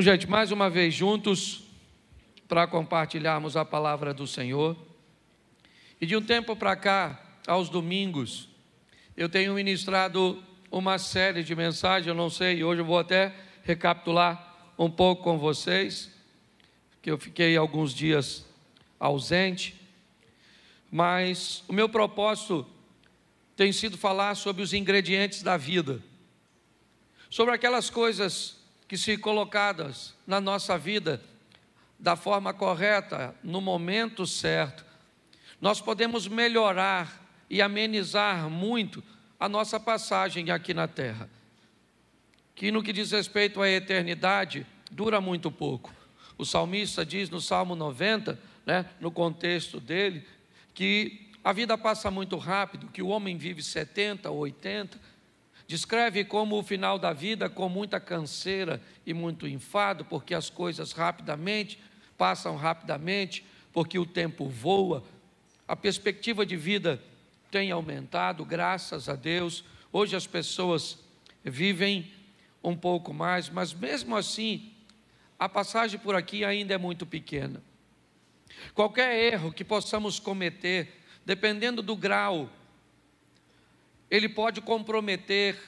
Gente, mais uma vez juntos para compartilharmos a palavra do Senhor. E de um tempo para cá, aos domingos, eu tenho ministrado uma série de mensagens, eu não sei, hoje eu vou até recapitular um pouco com vocês, que eu fiquei alguns dias ausente, mas o meu propósito tem sido falar sobre os ingredientes da vida, sobre aquelas coisas que, se colocadas na nossa vida da forma correta, no momento certo, nós podemos melhorar e amenizar muito a nossa passagem aqui na terra, que no que diz respeito à eternidade, dura muito pouco. O salmista diz no Salmo 90, no contexto dele, que a vida passa muito rápido, que o homem vive 70 ou 80, descreve como o final da vida com muita canseira e muito enfado, porque as coisas passam rapidamente, porque o tempo voa. A perspectiva de vida tem aumentado, graças a Deus. Hoje as pessoas vivem um pouco mais, mas mesmo assim, a passagem por aqui ainda é muito pequena. Qualquer erro que possamos cometer, dependendo do grau, ele pode comprometer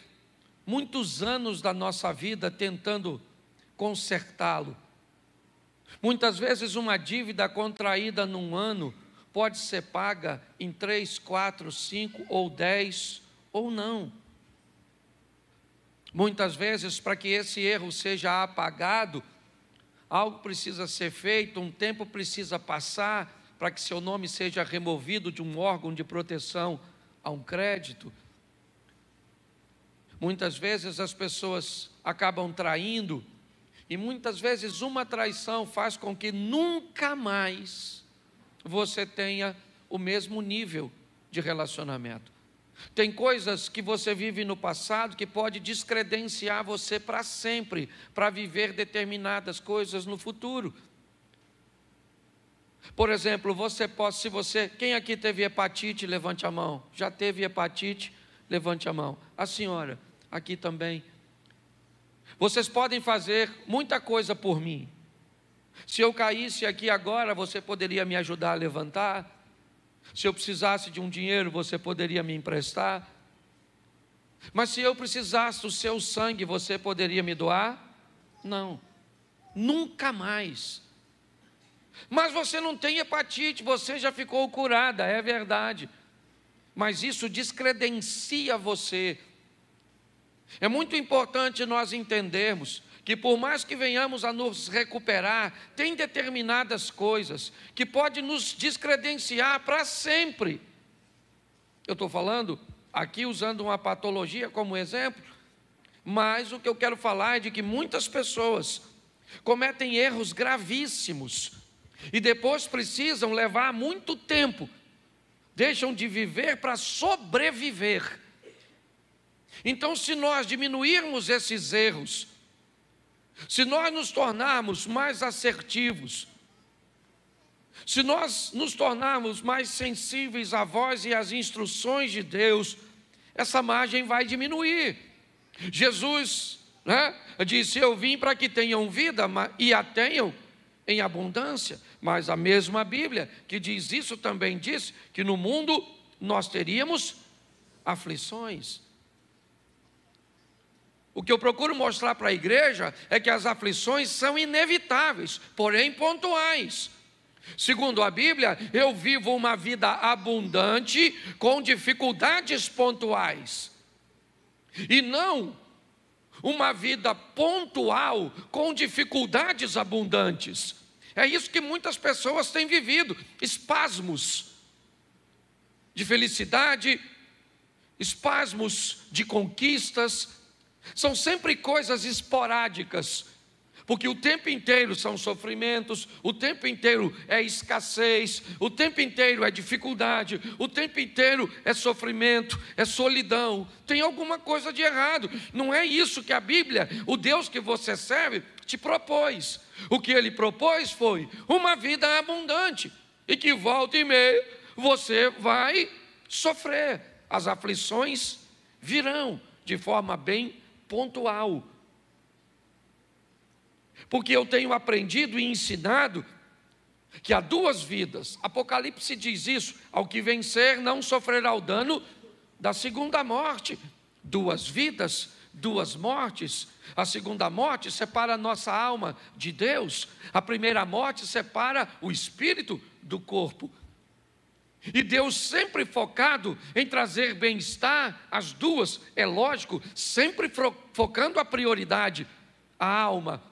muitos anos da nossa vida tentando consertá-lo. Muitas vezes uma dívida contraída num ano pode ser paga em 3, 4, 5 ou 10 ou não. Muitas vezes, para que esse erro seja apagado, algo precisa ser feito, um tempo precisa passar para que seu nome seja removido de um órgão de proteção a um crédito. Muitas vezes as pessoas acabam traindo, e muitas vezes uma traição faz com que nunca mais você tenha o mesmo nível de relacionamento. Tem coisas que você vive no passado que pode descredenciar você para sempre, para viver determinadas coisas no futuro. Por exemplo, quem aqui teve hepatite, levante a mão. Já teve hepatite? Levante a mão. A senhora, aqui também. Vocês podem fazer muita coisa por mim. Se eu caísse aqui agora, você poderia me ajudar a levantar? Se eu precisasse de um dinheiro, você poderia me emprestar? Mas se eu precisasse do seu sangue, você poderia me doar? Não, nunca mais. Mas você não tem hepatite, você já ficou curada, é verdade. Mas isso descredencia você. É muito importante nós entendermos que, por mais que venhamos a nos recuperar, tem determinadas coisas que podem nos descredenciar para sempre. Eu estou falando aqui usando uma patologia como exemplo, mas o que eu quero falar é de que muitas pessoas cometem erros gravíssimos e depois precisam levar muito tempo, deixam de viver para sobreviver. Então, se nós diminuirmos esses erros, se nós nos tornarmos mais assertivos, se nós nos tornarmos mais sensíveis à voz e às instruções de Deus, essa margem vai diminuir. Jesus disse: eu vim para que tenham vida e a tenham em abundância. Mas a mesma Bíblia que diz isso também diz que no mundo nós teríamos aflições. O que eu procuro mostrar para a igreja é que as aflições são inevitáveis, porém pontuais. Segundo a Bíblia, eu vivo uma vida abundante com dificuldades pontuais, e não uma vida pontual com dificuldades abundantes. É isso que muitas pessoas têm vivido, espasmos de felicidade, espasmos de conquistas. São sempre coisas esporádicas, porque o tempo inteiro são sofrimentos, o tempo inteiro é escassez, o tempo inteiro é dificuldade, o tempo inteiro é sofrimento, é solidão. Tem alguma coisa de errado. Não é isso que a Bíblia, o Deus que você serve, te propôs. O que Ele propôs foi uma vida abundante, e que volta e meia você vai sofrer. As aflições virão de forma bem pontual. Porque eu tenho aprendido e ensinado que há duas vidas. Apocalipse diz isso: ao que vencer não sofrerá o dano da segunda morte. Duas vidas, duas mortes. A segunda morte separa a nossa alma de Deus. A primeira morte separa o espírito do corpo. E Deus sempre focado em trazer bem-estar às duas, é lógico, sempre focando a prioridade, a alma.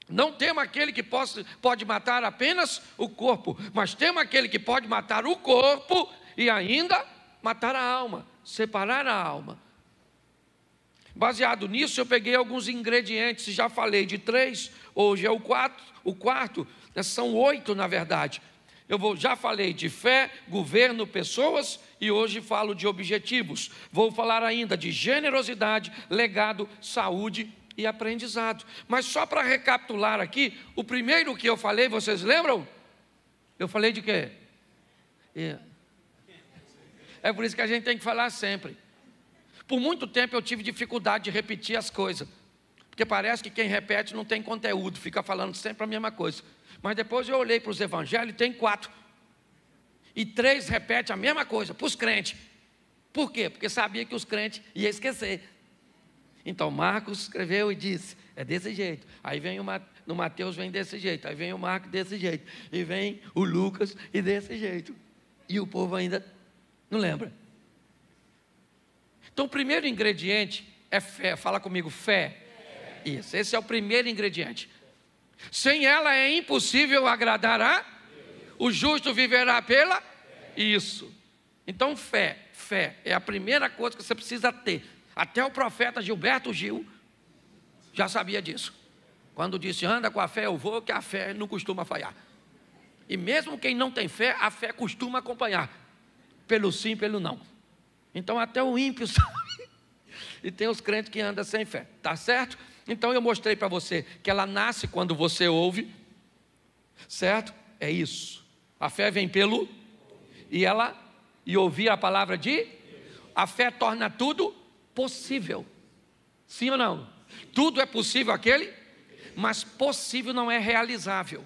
Não temos aquele que pode matar apenas o corpo, mas temos aquele que pode matar o corpo e ainda matar a alma, separar a alma. Baseado nisso, eu peguei alguns ingredientes, já falei de 3, hoje é o quarto, são 8 na verdade. Já falei de fé, governo, pessoas e hoje falo de objetivos. Vou falar ainda de generosidade, legado, saúde e aprendizado. Mas só para recapitular aqui, o primeiro que eu falei, vocês lembram? Eu falei de quê? É por isso que a gente tem que falar sempre. Por muito tempo eu tive dificuldade de repetir as coisas, porque parece que quem repete não tem conteúdo, fica falando sempre a mesma coisa. Mas depois eu olhei para os evangelhos e tem 4. E 3 repetem a mesma coisa, para os crentes. Por quê? Porque sabia que os crentes iam esquecer. Então Marcos escreveu e disse, é desse jeito. Aí vem no Mateus vem desse jeito. Aí vem o Marcos desse jeito. E vem o Lucas e desse jeito. E o povo ainda não lembra. Então o primeiro ingrediente é fé. Fala comigo, fé. Isso, esse é o primeiro ingrediente. Sem ela é impossível agradar a o justo viverá pela isso. Então fé é a primeira coisa que você precisa ter. Até o profeta Gilberto Gil já sabia disso. Quando disse anda com a fé eu vou, que a fé não costuma falhar. E mesmo quem não tem fé, a fé costuma acompanhar. Pelo sim, pelo não. Então até o ímpio sabe. E tem os crentes que andam sem fé, tá certo? Então eu mostrei para você que ela nasce quando você ouve, certo? É isso. A fé vem pelo e ouvir a palavra de a fé torna tudo possível. Sim ou não? Tudo é possível aquele, mas possível não é realizável.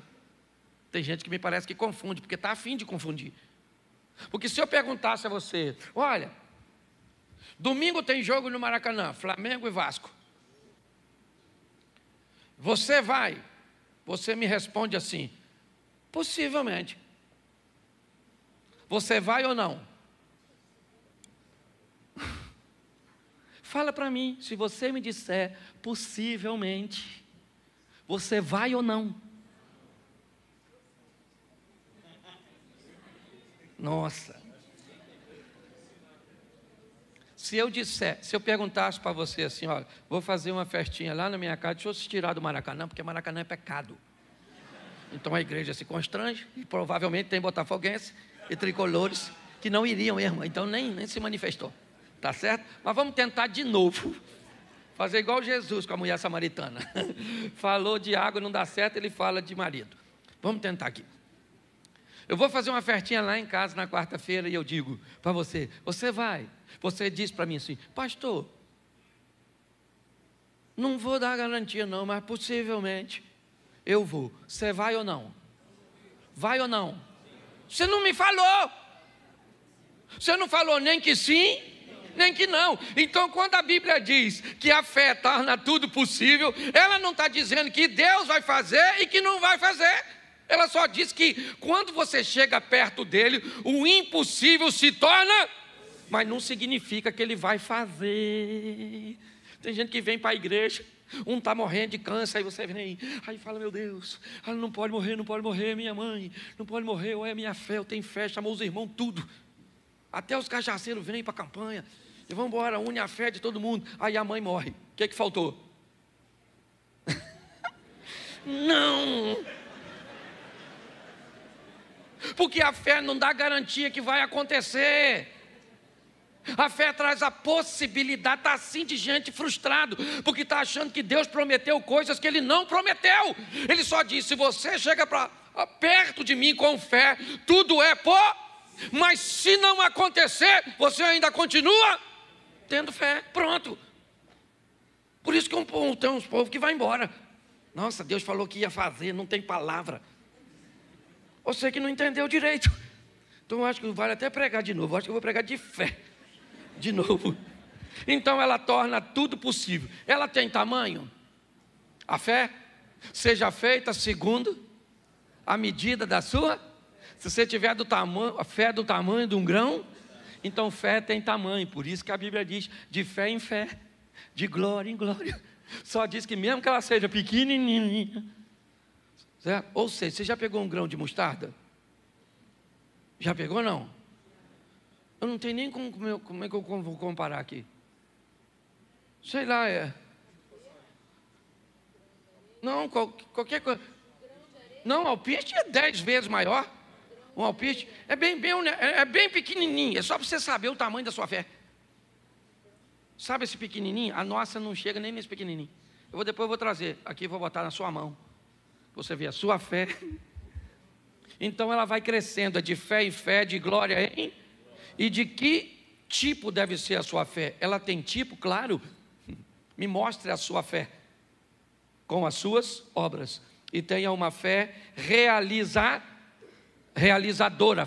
Tem gente que me parece que confunde, porque está a fim de confundir. Porque se eu perguntasse a você, olha, domingo tem jogo no Maracanã, Flamengo e Vasco. Você vai? Você me responde assim, possivelmente. Você vai ou não? Fala para mim, se você me disser, possivelmente, você vai ou não? Nossa. Se eu perguntasse para você assim, olha, vou fazer uma festinha lá na minha casa, deixa eu se tirar do Maracanã, porque Maracanã é pecado. Então a igreja se constrange, e provavelmente tem botafoguense e tricolores que não iriam mesmo, então nem se manifestou, tá certo? Mas vamos tentar de novo, fazer igual Jesus com a mulher samaritana. Falou de água, não dá certo, ele fala de marido. Vamos tentar aqui. Eu vou fazer uma festinha lá em casa na quarta-feira e eu digo para você, você vai? Você diz para mim assim, pastor, não vou dar garantia não, mas possivelmente eu vou. Você vai ou não? Vai ou não? Você não me falou. Você não falou nem que sim, nem que não. Então quando a Bíblia diz que a fé torna tudo possível, ela não está dizendo que Deus vai fazer e que não vai fazer. Ela só diz que quando você chega perto dele, o impossível se torna, mas não significa que ele vai fazer. Tem gente que vem para a igreja, um está morrendo de câncer, aí você vem, aí fala, meu Deus, ela não pode morrer, minha mãe, não pode morrer, ou é minha fé, eu tenho fé, chamou os irmãos, tudo. Até os cajaceiros vêm para a campanha, e vão embora, une a fé de todo mundo, aí a mãe morre. O que faltou? Não! Porque a fé não dá garantia que vai acontecer. A fé traz a possibilidade, está assim de gente frustrado, porque está achando que Deus prometeu coisas que Ele não prometeu. Ele só disse, se você chega perto de mim com fé, tudo é mas se não acontecer, você ainda continua tendo fé, pronto. Por isso que tem uns povos que vai embora. Nossa, Deus falou que ia fazer, não tem palavra. Você que não entendeu direito. Então eu acho que vale até pregar de novo. Eu acho que eu vou pregar de fé. De novo. Então ela torna tudo possível. Ela tem tamanho? A fé? Seja feita segundo a medida da sua. Se você tiver a fé do tamanho de um grão, então fé tem tamanho. Por isso que a Bíblia diz de fé em fé, de glória em glória. Só diz que mesmo que ela seja pequenininha, certo? Ou seja, você já pegou um grão de mostarda? Já pegou ou não? Eu não tenho nem como é que eu vou comparar aqui. Sei lá, não, qualquer coisa. Não, alpiste é 10 vezes maior. Um alpiste é bem pequenininho. É só para você saber o tamanho da sua fé. Sabe esse pequenininho? A nossa não chega nem nesse pequenininho. Depois eu vou trazer. Aqui vou botar na sua mão. Você vê a sua fé. Então ela vai crescendo, de fé em fé, de glória em. E de que tipo deve ser a sua fé? Ela tem tipo, claro. Me mostre a sua fé com as suas obras. E tenha uma fé realizadora.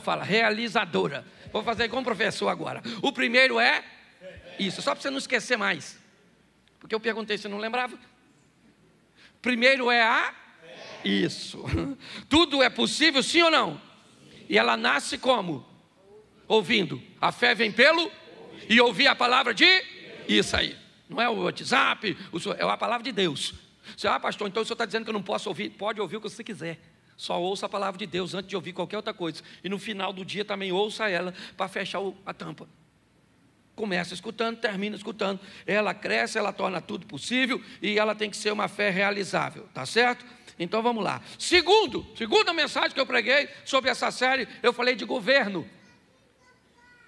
Fala, realizadora. Vou fazer com o professor agora. O primeiro é isso, só para você não esquecer mais. Porque eu perguntei, você não lembrava? Primeiro é isso. Tudo é possível, sim ou não? E ela nasce como? Ouvindo. A fé vem pelo e ouvir a palavra de isso aí. Não é o WhatsApp, é a palavra de Deus. Você, pastor, então o senhor está dizendo que eu não posso ouvir? Pode ouvir o que você quiser. Só ouça a palavra de Deus antes de ouvir qualquer outra coisa. E no final do dia também ouça ela para fechar a tampa. Começa escutando, termina escutando. Ela cresce, ela torna tudo possível e ela tem que ser uma fé realizável, tá certo? Então vamos lá. Segunda mensagem que eu preguei sobre essa série, eu falei de governo.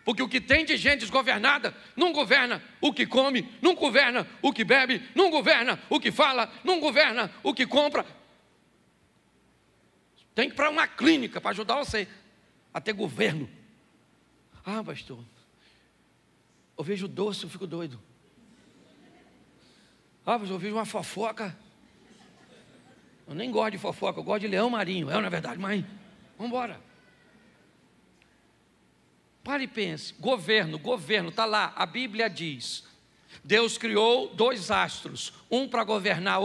Porque o que tem de gente desgovernada, não governa o que come, não governa o que bebe, não governa o que fala, não governa o que compra. Tem que ir para uma clínica para ajudar você a ter governo. Pastor, eu vejo doce, eu fico doido. Pastor, eu vejo uma fofoca. Eu nem gosto de fofoca, eu gosto de leão marinho. Na verdade, mas vamos embora. Pare e pense, governo, está lá, a Bíblia diz, Deus criou 2 astros, um para governar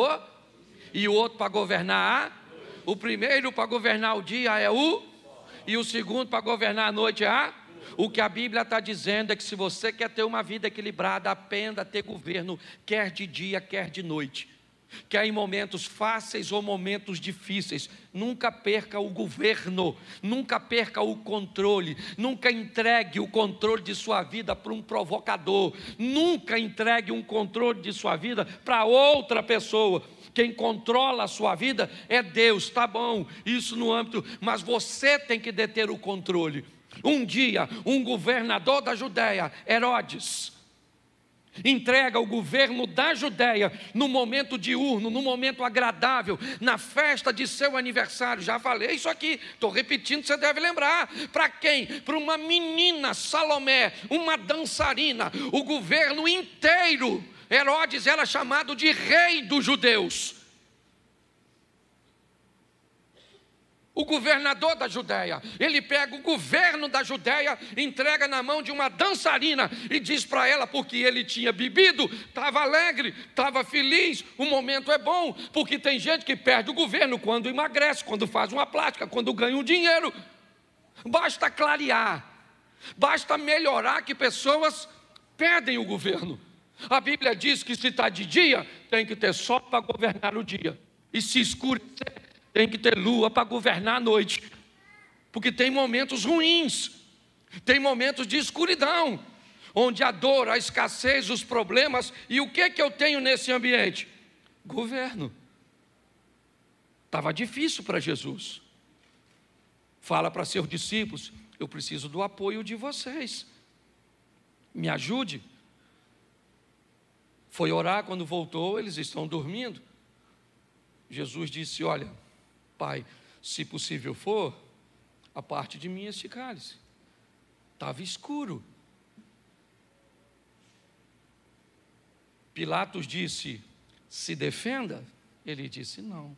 e o outro para governar o primeiro para governar o dia é e o segundo para governar a noite é O que a Bíblia está dizendo é que se você quer ter uma vida equilibrada, aprenda a ter governo, quer de dia, quer de noite. Quer em momentos fáceis ou momentos difíceis, nunca perca o governo, nunca perca o controle, nunca entregue o controle de sua vida para um provocador, nunca entregue um controle de sua vida para outra pessoa. Quem controla a sua vida é Deus, tá bom, isso no âmbito, mas você tem que deter o controle. Um dia, um governador da Judéia, Herodes, entrega o governo da Judéia no momento diurno, no momento agradável, na festa de seu aniversário. Já falei isso aqui, estou repetindo, você deve lembrar. Para quem? Para uma menina, Salomé, uma dançarina. O governo inteiro, Herodes era chamado de rei dos judeus. O governador da Judéia, ele pega o governo da Judéia, entrega na mão de uma dançarina e diz para ela, porque ele tinha bebido, estava alegre, estava feliz, o momento é bom, porque tem gente que perde o governo quando emagrece, quando faz uma plástica, quando ganha um dinheiro. Basta clarear, basta melhorar que pessoas perdem o governo. A Bíblia diz que se está de dia, tem que ter sol para governar o dia, e se escurecer, tem que ter lua para governar a noite, porque tem momentos ruins, tem momentos de escuridão, onde a dor, a escassez, os problemas, e o que eu tenho nesse ambiente? Governo. Estava difícil para Jesus. Fala para seus discípulos, eu preciso do apoio de vocês, me ajude. Foi orar, quando voltou, eles estão dormindo. Jesus disse, olha, Pai, se possível for, a parte de mim este cálice. Estava escuro. Pilatos disse, se defenda. Ele disse: não.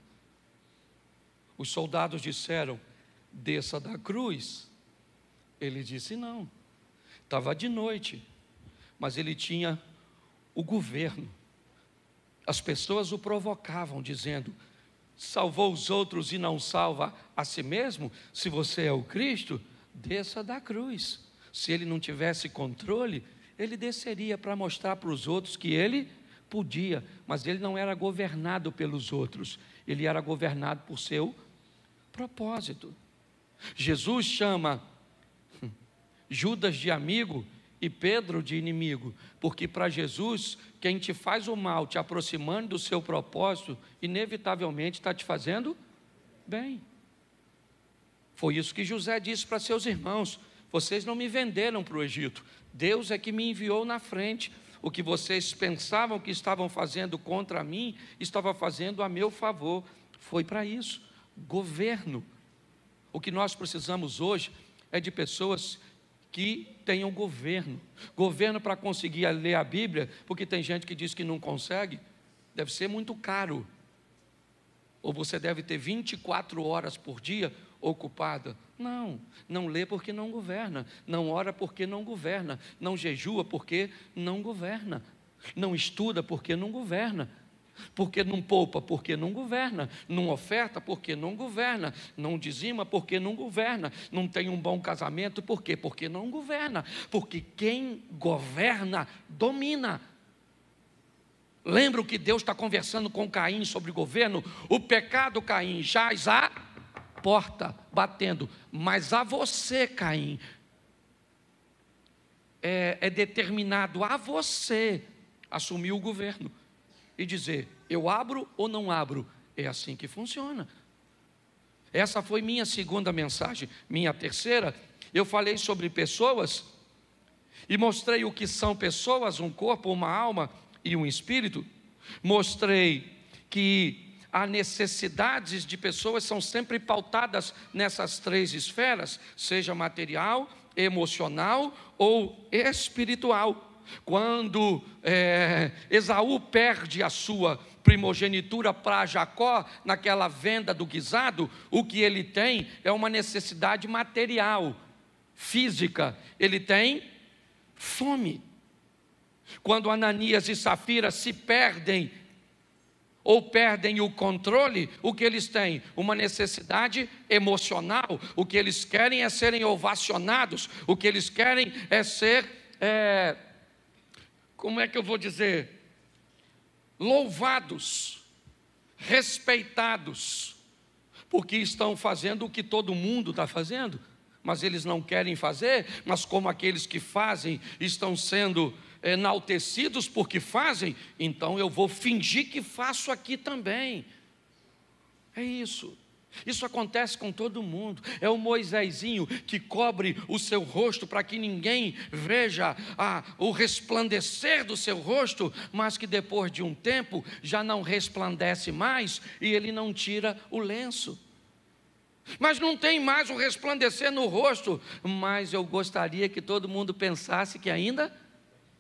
Os soldados disseram: desça da cruz. Ele disse: não. Estava de noite, mas ele tinha o governo. As pessoas o provocavam, dizendo: salvou os outros e não salva a si mesmo? Se você é o Cristo, desça da cruz. Se ele não tivesse controle, ele desceria para mostrar para os outros que ele podia, mas ele não era governado pelos outros, ele era governado por seu propósito. Jesus chama Judas de amigo e Pedro de inimigo, porque para Jesus, quem te faz o mal, te aproximando do seu propósito, inevitavelmente está te fazendo bem. Foi isso que José disse para seus irmãos: vocês não me venderam para o Egito, Deus é que me enviou na frente. O que vocês pensavam que estavam fazendo contra mim, estava fazendo a meu favor. Foi para isso. Governo. O que nós precisamos hoje é de pessoas que tenham governo. Governo para conseguir ler a Bíblia, porque tem gente que diz que não consegue. Deve ser muito caro. Ou você deve ter 24 horas por dia ocupada. Não lê porque não governa, não ora porque não governa, não jejua porque não governa, não estuda porque não governa, porque não poupa porque não governa, não oferta porque não governa, não dizima porque não governa, não tem um bom casamento por quê? Porque não governa, porque quem governa domina. Lembra que Deus está conversando com Caim sobre governo? O pecado, Caim, jaz à porta, batendo, mas a você, Caim, é determinado a você assumir o governo e dizer: eu abro ou não abro. É assim que funciona. Essa foi minha segunda mensagem. Minha terceira, eu falei sobre pessoas e mostrei o que são pessoas: um corpo, uma alma e um espírito. Mostrei que as necessidades de pessoas são sempre pautadas nessas três esferas, seja material, emocional ou espiritual. Quando Esaú perde a sua primogenitura para Jacó, naquela venda do guisado, o que ele tem é uma necessidade material, física. Ele tem fome. Quando Ananias e Safira se perdem, ou perdem o controle, o que eles têm? Uma necessidade emocional. O que eles querem é serem ovacionados, o que eles querem é ser, como é que eu vou dizer? Louvados, respeitados, porque estão fazendo o que todo mundo está fazendo, mas eles não querem fazer. Mas como aqueles que fazem estão sendo enaltecidos porque fazem, então eu vou fingir que faço aqui também. É isso. Isso acontece com todo mundo. É o Moisésinho que cobre o seu rosto para que ninguém veja o resplandecer do seu rosto, mas que depois de um tempo já não resplandece mais e ele não tira o lenço. Mas não tem mais o resplandecer no rosto, mas eu gostaria que todo mundo pensasse que ainda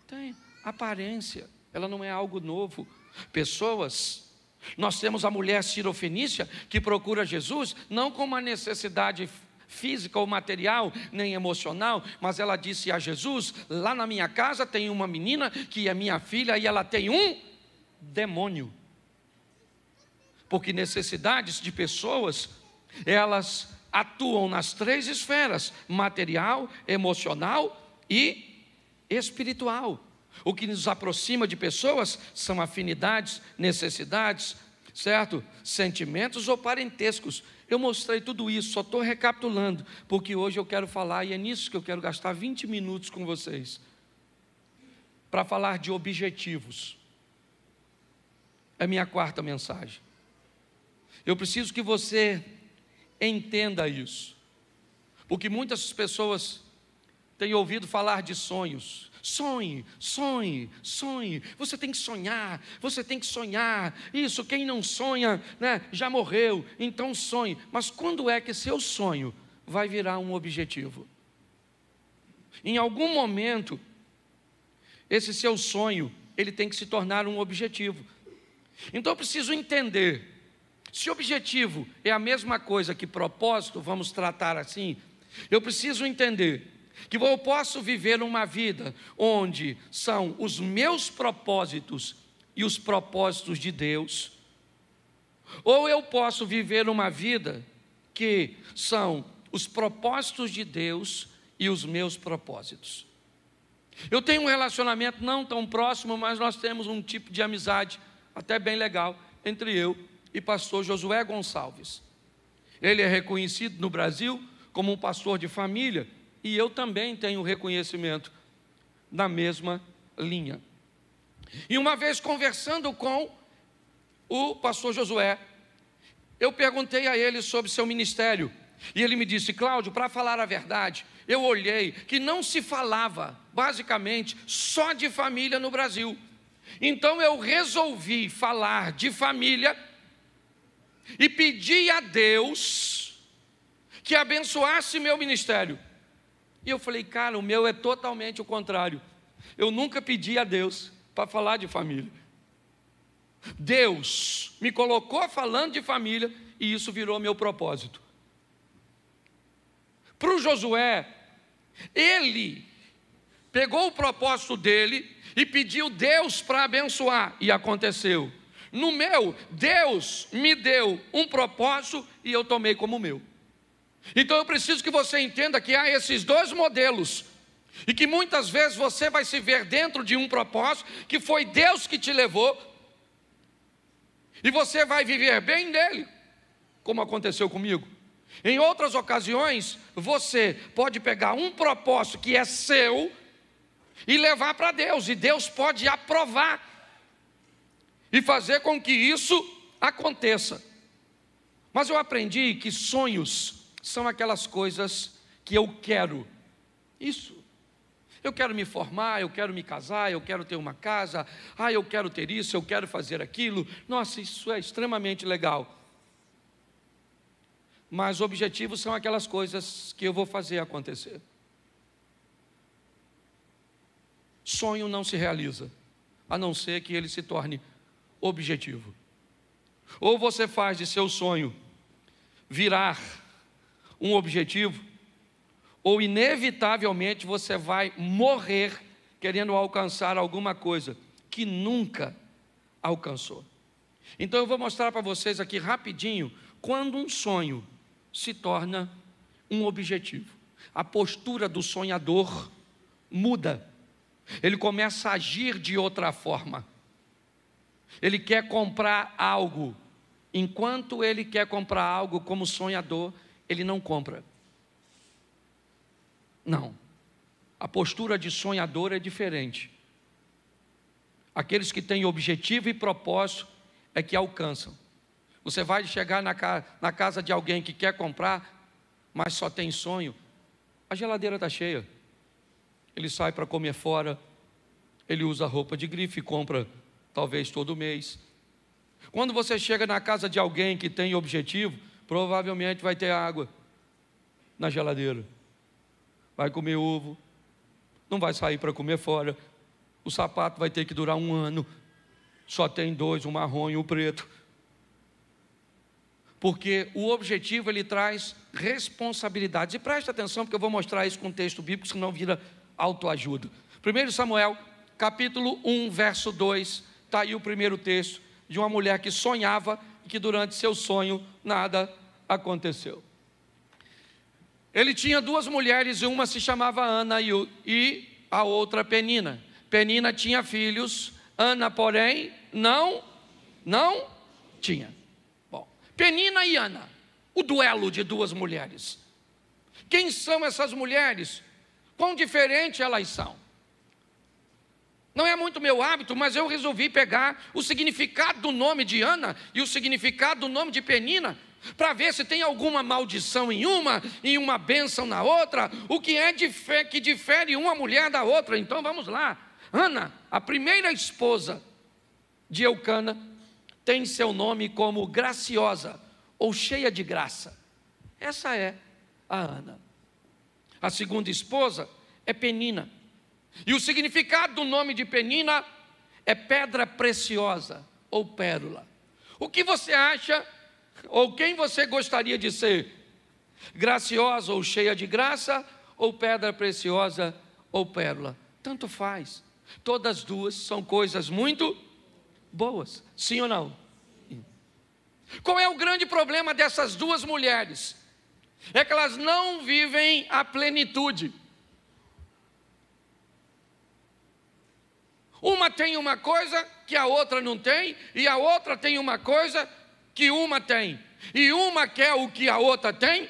tem aparência, ela não é algo novo. Pessoas, nós temos a mulher cirofenícia que procura Jesus, não com uma necessidade física ou material, nem emocional, mas ela disse a Jesus: lá na minha casa tem uma menina que é minha filha e ela tem um demônio. Porque necessidades de pessoas, elas atuam nas três esferas: material, emocional e espiritual. O que nos aproxima de pessoas são afinidades, necessidades, certo? Sentimentos ou parentescos. Eu mostrei tudo isso, só estou recapitulando, porque hoje eu quero falar, e é nisso que eu quero gastar 20 minutos com vocês, para falar de objetivos. É minha quarta mensagem. Eu preciso que você entenda isso, porque muitas pessoas têm ouvido falar de sonhos. Sonhe, sonhe, sonhe. Você tem que sonhar, você tem que sonhar. Isso, quem não sonha, né, já morreu, então sonhe. Mas quando é que seu sonho vai virar um objetivo? Em algum momento, esse seu sonho, ele tem que se tornar um objetivo. Então eu preciso entender, se objetivo é a mesma coisa que propósito, vamos tratar assim, eu preciso entender que eu posso viver uma vida onde são os meus propósitos e os propósitos de Deus, ou eu posso viver uma vida que são os propósitos de Deus e os meus propósitos. Eu tenho um relacionamento não tão próximo, mas nós temos um tipo de amizade até bem legal entre eu e pastor Josué Gonçalves. Ele é reconhecido no Brasil como um pastor de família, e eu também tenho reconhecimento na mesma linha. E uma vez conversando com o pastor Josué, eu perguntei a ele sobre seu ministério, e ele me disse: Cláudio, para falar a verdade, eu olhei que não se falava, basicamente, só de família no Brasil. Então eu resolvi falar de família e pedi a Deus que abençoasse meu ministério. E eu falei: cara, o meu é totalmente o contrário. Eu nunca pedi a Deus para falar de família. Deus me colocou falando de família e isso virou meu propósito. Para o Josué, ele pegou o propósito dele e pediu Deus para abençoar, e aconteceu. No meu, Deus me deu um propósito e eu tomei como meu. Então eu preciso que você entenda que há esses dois modelos, e que muitas vezes você vai se ver dentro de um propósito que foi Deus que te levou, e você vai viver bem nele, como aconteceu comigo. Em outras ocasiões, você pode pegar um propósito que é seu e levar para Deus, e Deus pode aprovar e fazer com que isso aconteça. Mas eu aprendi que sonhos são aquelas coisas que eu quero. Isso. Eu quero me formar, eu quero me casar, eu quero ter uma casa, eu quero ter isso, eu quero fazer aquilo. Nossa, isso é extremamente legal. Mas objetivos são aquelas coisas que eu vou fazer acontecer. Sonho não se realiza, a não ser que ele se torne objetivo. Ou você faz de seu sonho virar um objetivo, ou inevitavelmente você vai morrer querendo alcançar alguma coisa que nunca alcançou. Então eu vou mostrar para vocês aqui rapidinho quando um sonho se torna um objetivo. A postura do sonhador muda. Ele começa a agir de outra forma. Ele quer comprar algo. Enquanto ele quer comprar algo como sonhador, ele não compra. Não. A postura de sonhador é diferente. Aqueles que têm objetivo e propósito é que alcançam. Você vai chegar na casa de alguém que quer comprar, mas só tem sonho. A geladeira está cheia. Ele sai para comer fora, ele usa roupa de grife e compra talvez todo mês. Quando você chega na casa de alguém que tem objetivo, provavelmente vai ter água na geladeira. Vai comer ovo, não vai sair para comer fora. O sapato vai ter que durar 1 ano. Só tem 2, um marrom e um preto. Porque o objetivo, ele traz responsabilidades. E preste atenção, porque eu vou mostrar isso com um texto bíblico, senão vira autoajuda. 1 Samuel, capítulo 1, verso 2, está aí o primeiro texto de uma mulher que sonhava e que durante seu sonho nada aconteceu. Ele tinha 2 mulheres, e uma se chamava Ana e a outra Penina. Penina tinha filhos, Ana, porém, não tinha. Bom, Penina e Ana, o duelo de 2 mulheres. Quem são essas mulheres? Quão diferentes elas são? Não é muito meu hábito, mas eu resolvi pegar o significado do nome de Ana e o significado do nome de Penina, para ver se tem alguma maldição em uma bênção na outra, o que é que difere uma mulher da outra. Então vamos lá. Ana, a primeira esposa de Eucana, tem seu nome como graciosa, ou cheia de graça. Essa é a Ana. A segunda esposa é Penina. E o significado do nome de Penina é pedra preciosa, ou pérola? O que você acha, ou quem você gostaria de ser? Graciosa ou cheia de graça, ou pedra preciosa ou pérola? Tanto faz. Todas duas são coisas muito boas, sim ou não? Qual é o grande problema dessas duas mulheres? É que elas não vivem a plenitude. Uma tem uma coisa que a outra não tem, e a outra tem uma coisa que uma tem, e uma quer o que a outra tem.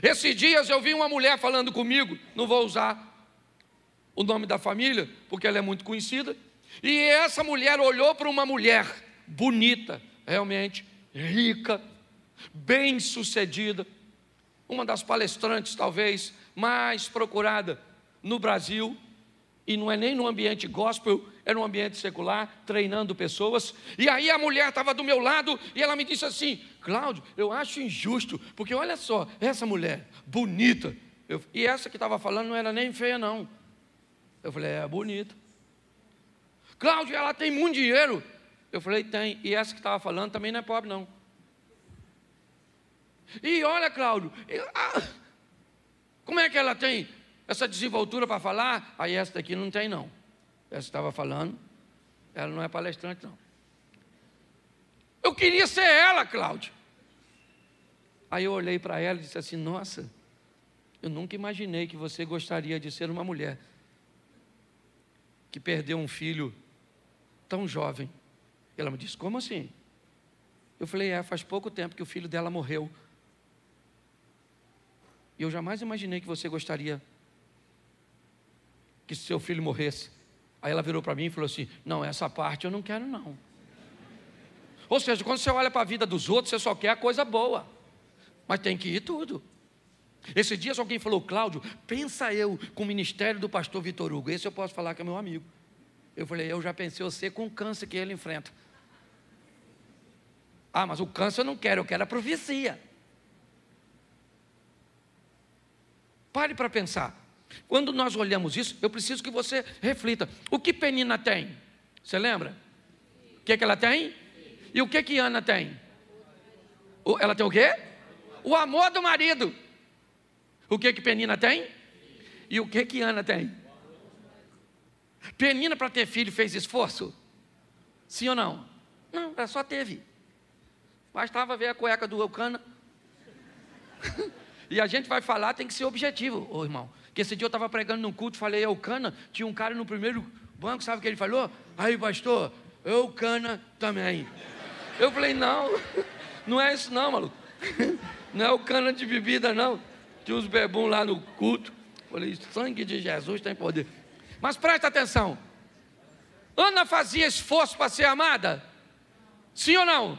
Esses dias eu vi uma mulher falando comigo, não vou usar o nome da família, porque ela é muito conhecida, e essa mulher olhou para uma mulher bonita, realmente, rica, bem-sucedida, uma das palestrantes talvez mais procurada no Brasil, e não é nem no ambiente gospel, é no ambiente secular, treinando pessoas. E aí a mulher estava do meu lado, e ela me disse assim: Cláudio, eu acho injusto, porque olha só, essa mulher, bonita, e essa que estava falando não era nem feia não. Eu falei, é bonita. Cláudio, ela tem muito dinheiro. Eu falei, tem. E essa que estava falando também não é pobre, não. E olha, Cláudio, como é que ela tem essa desenvoltura para falar? Aí essa daqui não tem, não. Essa estava falando, ela não é palestrante, não. Eu queria ser ela, Cláudio. Aí eu olhei para ela e disse assim: nossa, eu nunca imaginei que você gostaria de ser uma mulher que perdeu um filho tão jovem. Ela me disse, como assim? Eu falei, faz pouco tempo que o filho dela morreu. E eu jamais imaginei que você gostaria que seu filho morresse. Aí ela virou para mim e falou assim: não, essa parte eu não quero não. Ou seja, quando você olha para a vida dos outros, você só quer a coisa boa, mas tem que ir tudo. Esse dia alguém falou: Cláudio, pensa eu com o ministério do pastor Vitor Hugo. Esse eu posso falar que é meu amigo. Eu falei, eu já pensei você com o câncer que ele enfrenta. Ah, mas o câncer eu não quero, eu quero a profecia. Pare para pensar. Quando nós olhamos isso, eu preciso que você reflita. O que Penina tem? Você lembra? O que ela tem? E o que Ana tem? Ela tem o quê? O amor do marido. O que Penina tem? E o que Ana tem? Penina, para ter filho, fez esforço? Sim ou não? Não, ela só teve. Bastava ver a cueca do Eucana. E a gente vai falar, tem que ser objetivo, ô irmão. Porque esse dia eu estava pregando num culto, falei Eucana, tinha um cara no primeiro banco, sabe o que ele falou? Aí, pastor, Eucana também. Eu falei, não, não é isso não, maluco. Não é Eucana de bebida, não. Tinha uns bebum lá no culto. Falei, sangue de Jesus tem poder. Mas presta atenção. Ana fazia esforço para ser amada? Sim ou não?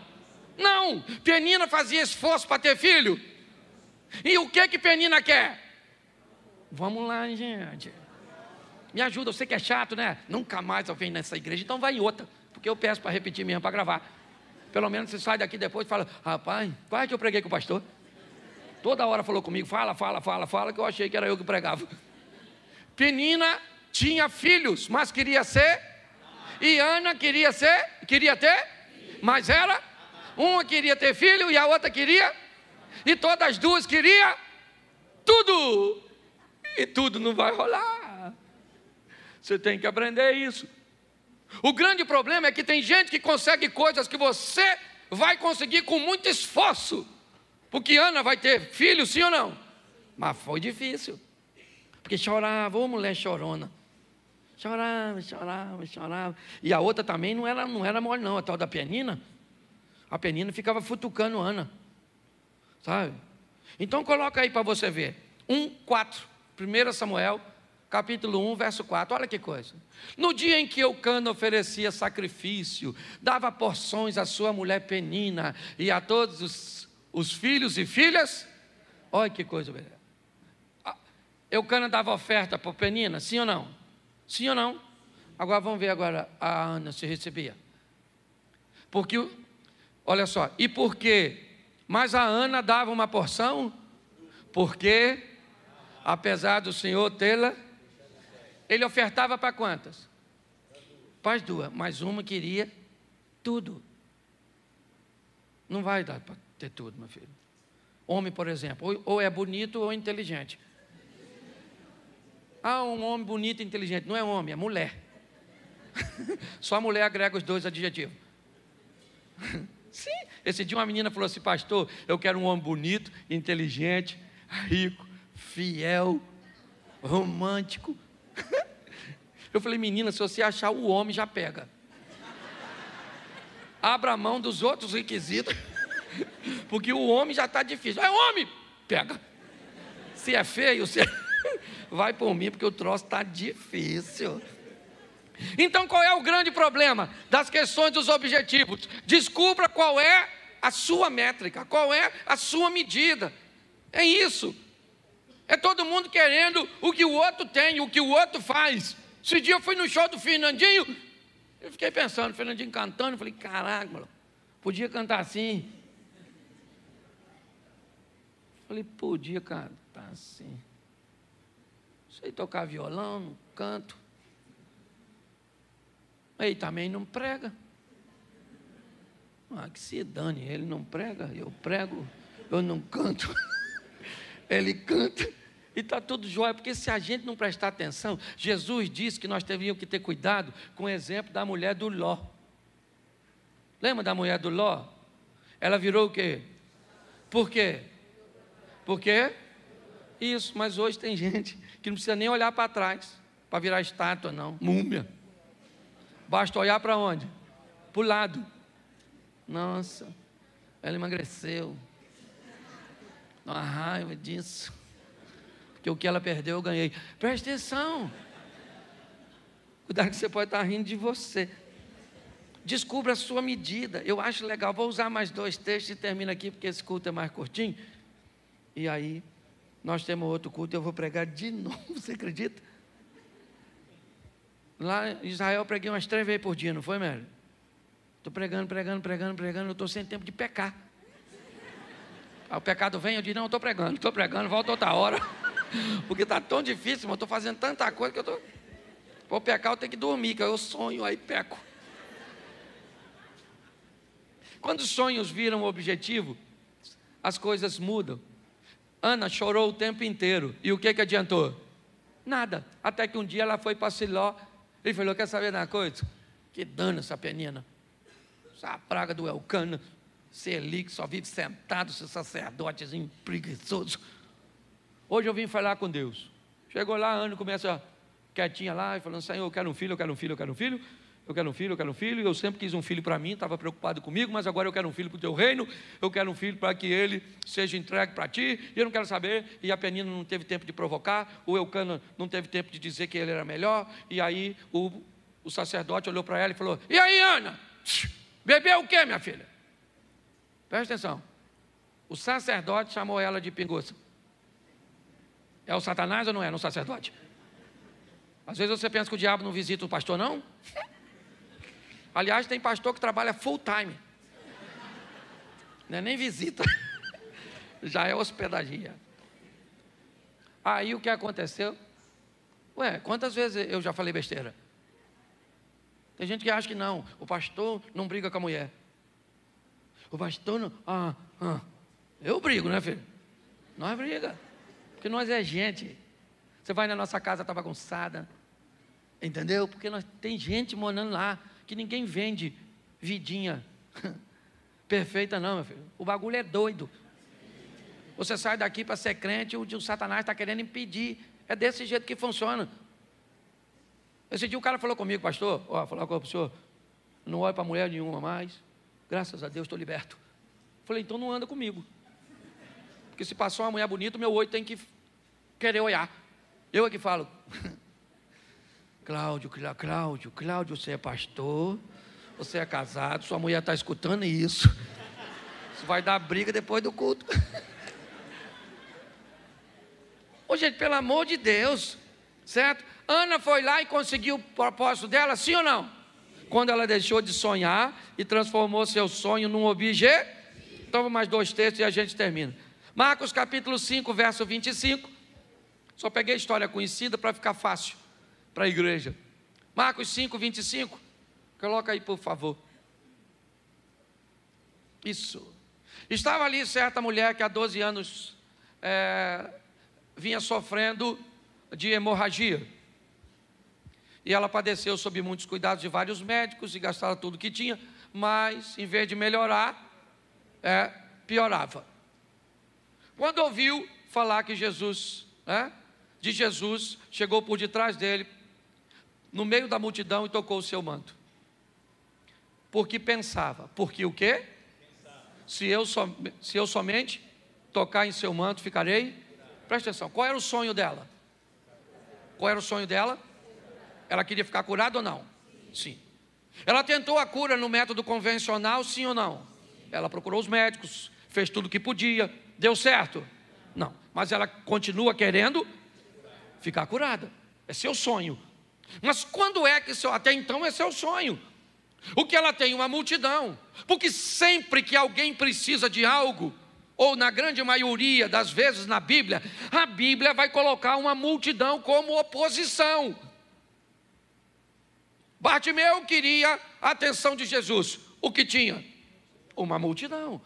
Não. Penina fazia esforço para ter filho? E o que Penina quer? Vamos lá, gente. Me ajuda, eu sei que é chato, né? Nunca mais eu venho nessa igreja, então vai em outra. Porque eu peço para repetir mesmo, para gravar. Pelo menos você sai daqui depois e fala, rapaz, quase que eu preguei com o pastor. Toda hora falou comigo, fala, que eu achei que era eu que pregava. Penina tinha filhos, mas queria ser. E Ana queria ter, mas era. Uma queria ter filho e a outra queria. E todas as duas queriam tudo. E tudo não vai rolar. Você tem que aprender isso. O grande problema é que tem gente que consegue coisas que você vai conseguir com muito esforço. Porque Ana vai ter filho, sim ou não? Mas foi difícil. Porque chorava, ô mulher chorona. Chorava. E a outra também não era mole não, a tal da Penina. A Penina ficava futucando Ana. Sabe? Então coloca aí para você ver. 1:4. 1 Samuel, capítulo 1, verso 4. Olha que coisa. No dia em que Eucana oferecia sacrifício, dava porções à sua mulher Penina e a todos os filhos e filhas. Olha que coisa. Eucana dava oferta para Penina, sim ou não? Sim ou não? Agora vamos ver agora a Ana se recebia. Porque, olha só, e por quê? Mas a Ana dava uma porção, porque, apesar do Senhor tê-la, ele ofertava para quantas? Para as duas, mas uma queria tudo. Não vai dar para ter tudo, meu filho. Homem, por exemplo, ou é bonito ou inteligente. Ah, um homem bonito e inteligente. Não é homem, é mulher. Só a mulher agrega os dois adjetivos. Sim. Esse dia uma menina falou assim: pastor, eu quero um homem bonito, inteligente, rico, fiel, romântico. Eu falei: menina, se você achar o homem, já pega. Abra a mão dos outros requisitos, porque o homem já está difícil. É homem, pega. Se é feio, vai por mim, porque o troço está difícil. Então, qual é o grande problema das questões dos objetivos? Descubra qual é a sua métrica, qual é a sua medida. É isso. É todo mundo querendo o que o outro tem, o que o outro faz. Esse dia eu fui no show do Fernandinho, eu fiquei pensando, o Fernandinho cantando, eu falei: caraca, mano, podia cantar assim. Eu falei: podia cantar assim. Sei tocar violão, não canto. Ele também não prega. Ah, que se dane, ele não prega, eu prego, eu não canto. Ele canta e está tudo jóia, porque se a gente não prestar atenção, Jesus disse que nós devíamos que ter cuidado com o exemplo da mulher do Ló. Lembra da mulher do Ló? Ela virou o quê? Por quê? Por quê? Isso, mas hoje tem gente que não precisa nem olhar para trás para virar estátua, não, múmia. Basta olhar para onde? Para o lado. Nossa, ela emagreceu. Uma raiva disso. Porque o que ela perdeu eu ganhei. Presta atenção. Cuidado que você pode estar rindo de você. Descubra a sua medida. Eu acho legal. Vou usar mais 2 textos e termino aqui, porque esse culto é mais curtinho. E aí, nós temos outro culto e eu vou pregar de novo. Você acredita? Lá em Israel eu preguei umas 3 vezes por dia, não foi, Mary? Estou pregando, eu estou sem tempo de pecar. Aí o pecado vem, eu digo: não, estou pregando, volta outra hora. Porque está tão difícil, mas eu estou fazendo tanta coisa que eu estou... Para pecar eu tenho que dormir, que eu sonho, aí peco. Quando os sonhos viram o objetivo, as coisas mudam. Ana chorou o tempo inteiro, e o que adiantou? Nada, até que um dia ela foi para Siló. Ele falou: quer saber de uma coisa? Que dano essa penina, essa praga do Elcana, esse Eli que só vive sentado, esse sacerdotezinho preguiçoso. Hoje eu vim falar com Deus. Chegou lá, Ana começa quietinha lá, e falando: Senhor, eu quero um filho, eu quero um filho, eu quero um filho, eu quero um filho, eu quero um filho. Eu sempre quis um filho para mim, estava preocupado comigo, mas agora eu quero um filho para o teu reino, eu quero um filho para que ele seja entregue para ti, e eu não quero saber. E a penina não teve tempo de provocar, o Elcana não teve tempo de dizer que ele era melhor, e aí o sacerdote olhou para ela e falou: e aí, Ana, bebeu o que, minha filha? Presta atenção, o sacerdote chamou ela de pinguça. É o Satanás ou não é no sacerdote? Às vezes você pensa que o diabo não visita o pastor, não? Aliás, tem pastor que trabalha full time. Não é nem visita. Já é hospedaria. Aí o que aconteceu? Ué, quantas vezes eu já falei besteira? Tem gente que acha que não. O pastor não briga com a mulher. O pastor não... Eu brigo, né, filho? Nós briga. Porque nós é gente. Você vai na nossa casa, está bagunçada. Entendeu? Porque tem gente morando lá que ninguém vende vidinha perfeita, não, meu filho. O bagulho é doido. Você sai daqui para ser crente, o Satanás está querendo impedir. É desse jeito que funciona. Esse dia o cara falou comigo: pastor, falar com o senhor, não olho para mulher nenhuma mais. Graças a Deus estou liberto. Falei: então não anda comigo. Porque se passou uma mulher bonita, meu olho tem que querer olhar. Eu é que falo: Cláudio, você é pastor, você é casado, sua mulher está escutando isso. Isso vai dar briga depois do culto. Ô gente, pelo amor de Deus, certo? Ana foi lá e conseguiu o propósito dela, sim ou não? Quando ela deixou de sonhar e transformou seu sonho num objeto. Então, mais 2 textos e a gente termina. Marcos capítulo 5, verso 25. Só peguei a história conhecida para ficar fácil para a igreja. Marcos 5, 25. Coloca aí, por favor. Isso. Estava ali certa mulher que há 12 anos vinha sofrendo de hemorragia. E ela padeceu sob muitos cuidados de vários médicos e gastaram tudo que tinha, mas em vez de melhorar, piorava. Quando ouviu falar que Jesus, chegou por detrás dele, no meio da multidão, e tocou o seu manto. Porque pensava, porque o quê? Se eu somente tocar em seu manto, ficarei? Presta atenção, qual era o sonho dela? Qual era o sonho dela? Ela queria ficar curada ou não? Sim. Ela tentou a cura no método convencional, sim ou não? Ela procurou os médicos, fez tudo o que podia, deu certo? Não, mas ela continua querendo ficar curada, é seu sonho. Mas quando é que até então é seu sonho? O que ela tem? Uma multidão, porque sempre que alguém precisa de algo, ou na grande maioria das vezes na Bíblia, a Bíblia vai colocar uma multidão como oposição. Bartimeu queria a atenção de Jesus, o que tinha? Uma multidão.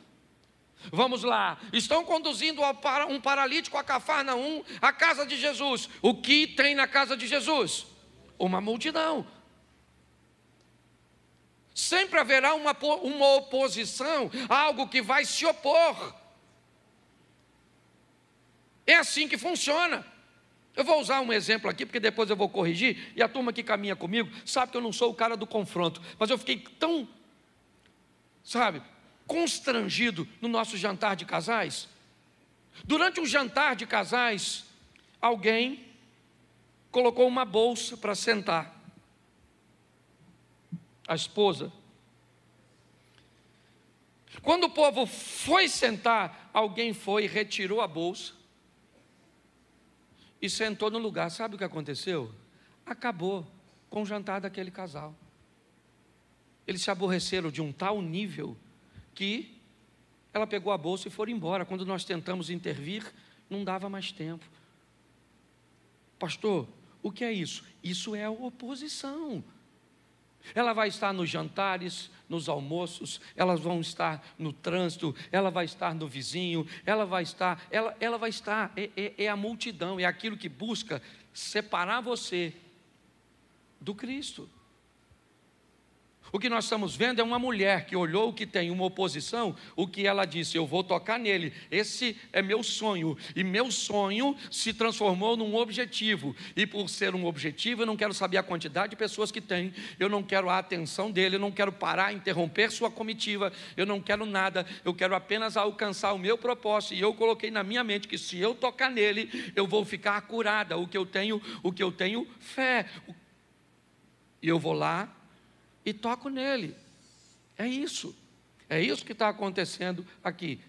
Vamos lá, estão conduzindo um paralítico a Cafarnaum, a casa de Jesus. O que tem na casa de Jesus? Uma multidão. Sempre haverá uma oposição, algo que vai se opor. É assim que funciona. Eu vou usar um exemplo aqui, porque depois eu vou corrigir, e a turma que caminha comigo sabe que eu não sou o cara do confronto, mas eu fiquei tão, constrangido no nosso jantar de casais. Durante um jantar de casais, alguém colocou uma bolsa para sentar. A esposa. Quando o povo foi sentar, alguém foi e retirou a bolsa e sentou no lugar. Sabe o que aconteceu? Acabou com o jantar daquele casal. Eles se aborreceram de um tal nível que ela pegou a bolsa e foi embora. Quando nós tentamos intervir, não dava mais tempo. Pastor, o que é isso? Isso é a oposição. Ela vai estar nos jantares, nos almoços, elas vão estar no trânsito, ela vai estar no vizinho, ela vai estar, é a multidão, é aquilo que busca separar você do Cristo. O que nós estamos vendo é uma mulher que olhou que tem uma oposição, o que ela disse: eu vou tocar nele, esse é meu sonho, e meu sonho se transformou num objetivo, e por ser um objetivo, eu não quero saber a quantidade de pessoas que tem, eu não quero a atenção dele, eu não quero parar, interromper sua comitiva, eu não quero nada, eu quero apenas alcançar o meu propósito, e eu coloquei na minha mente que se eu tocar nele, eu vou ficar curada, o que eu tenho fé, e eu vou lá, e toco nele. É isso que está acontecendo aqui.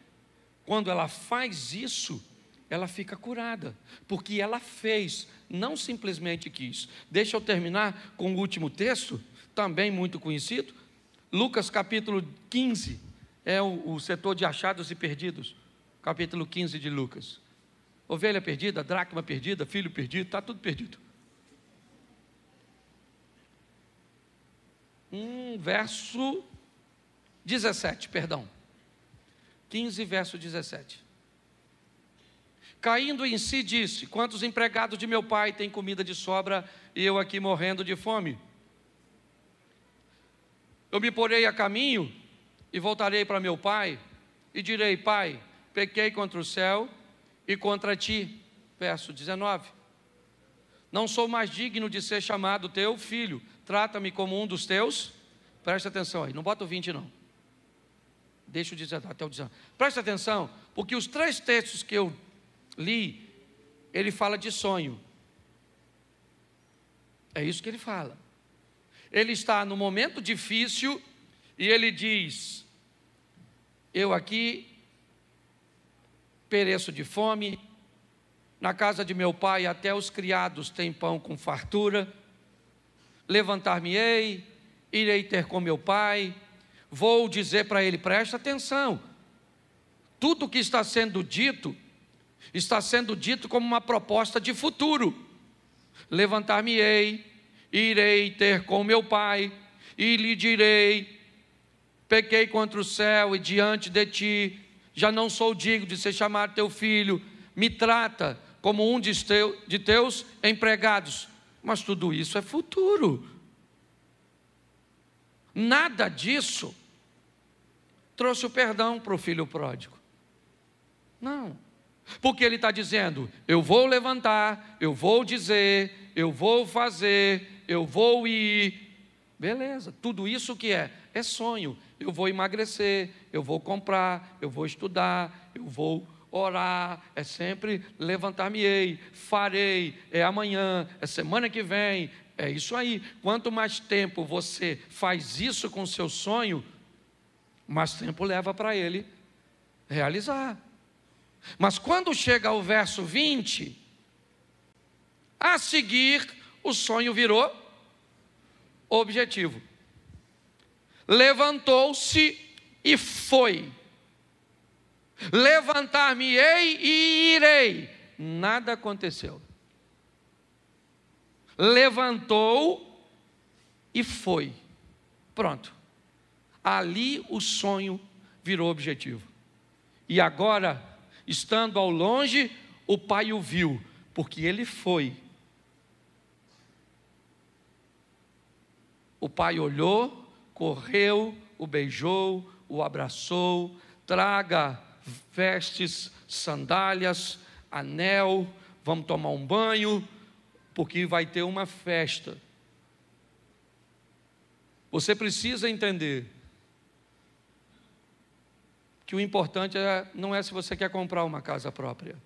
Quando ela faz isso, ela fica curada, porque ela fez, não simplesmente quis. Deixa eu terminar com o último texto, também muito conhecido, Lucas capítulo 15, é o setor de achados e perdidos, capítulo 15 de Lucas. Ovelha perdida, dracma perdida, filho perdido, está tudo perdido. Verso 17, perdão. 15, verso 17. Caindo em si, disse: quantos empregados de meu pai têm comida de sobra e eu aqui morrendo de fome? Eu me porei a caminho e voltarei para meu pai e direi: pai, pequei contra o céu e contra ti. Verso 19. Não sou mais digno de ser chamado teu filho, trata-me como um dos teus. Presta atenção aí, não bota o 20 não. Deixa eu dizer até o 19. Presta atenção, porque os 3 textos que eu li, ele fala de sonho. É isso que ele fala. Ele está no momento difícil e ele diz: eu aqui pereço de fome, na casa de meu pai até os criados têm pão com fartura, levantar-me-ei, irei ter com meu pai, vou dizer para ele, presta atenção, tudo que está sendo dito como uma proposta de futuro. Levantar-me-ei, irei ter com meu pai, e lhe direi, pequei contra o céu e diante de ti, já não sou digno de ser chamado teu filho, me trata como um de teus empregados. Mas tudo isso é futuro. Nada disso trouxe o perdão para o filho pródigo. Não. Porque ele está dizendo, eu vou levantar, eu vou dizer, eu vou fazer, eu vou ir. Beleza, tudo isso que é sonho. Eu vou emagrecer, eu vou comprar, eu vou estudar, eu vou orar, é sempre levantar-me-ei, farei, é amanhã, é semana que vem, é isso aí. Quanto mais tempo você faz isso com o seu sonho, mais tempo leva para ele realizar. Mas quando chega ao verso 20, a seguir o sonho virou objetivo. Levantou-se e foi. Levantar-me-ei e irei. Nada aconteceu. Levantou e foi. Pronto. Ali o sonho virou objetivo. E agora, estando ao longe, o pai o viu, porque ele foi. O pai olhou, correu, o beijou, o abraçou, traga vestes, sandálias, anel, vamos tomar um banho, porque vai ter uma festa. Você precisa entender que o importante não é se você quer comprar uma casa própria,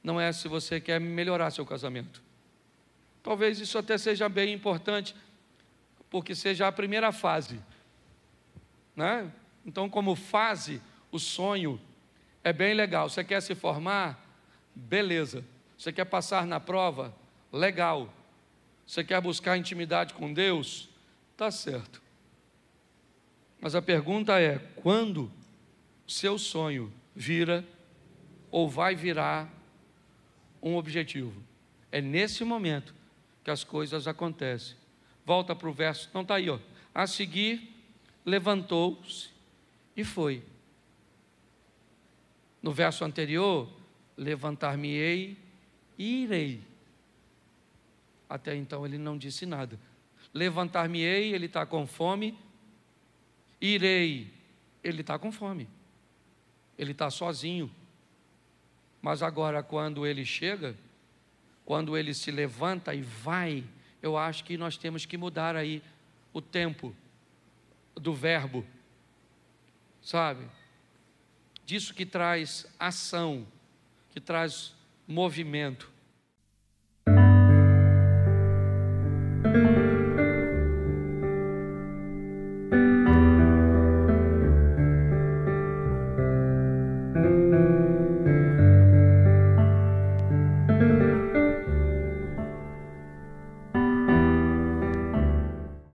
não é se você quer melhorar seu casamento. Talvez isso até seja bem importante, porque seja a primeira fase, né? Então, como fase, o sonho é bem legal. Você quer se formar? Beleza. Você quer passar na prova? Legal. Você quer buscar intimidade com Deus? Tá certo. Mas a pergunta é, quando seu sonho vira ou vai virar um objetivo? É nesse momento que as coisas acontecem. Volta para o verso, não está aí, ó. A seguir, levantou-se e foi. No verso anterior, levantar-me-ei e irei. Até então ele não disse nada. Levantar-me-ei, ele está com fome. Irei, ele está com fome. Ele está sozinho. Mas agora, quando ele chega, quando ele se levanta e vai, eu acho que nós temos que mudar aí o tempo do verbo, sabe? Disso que traz ação, que traz movimento.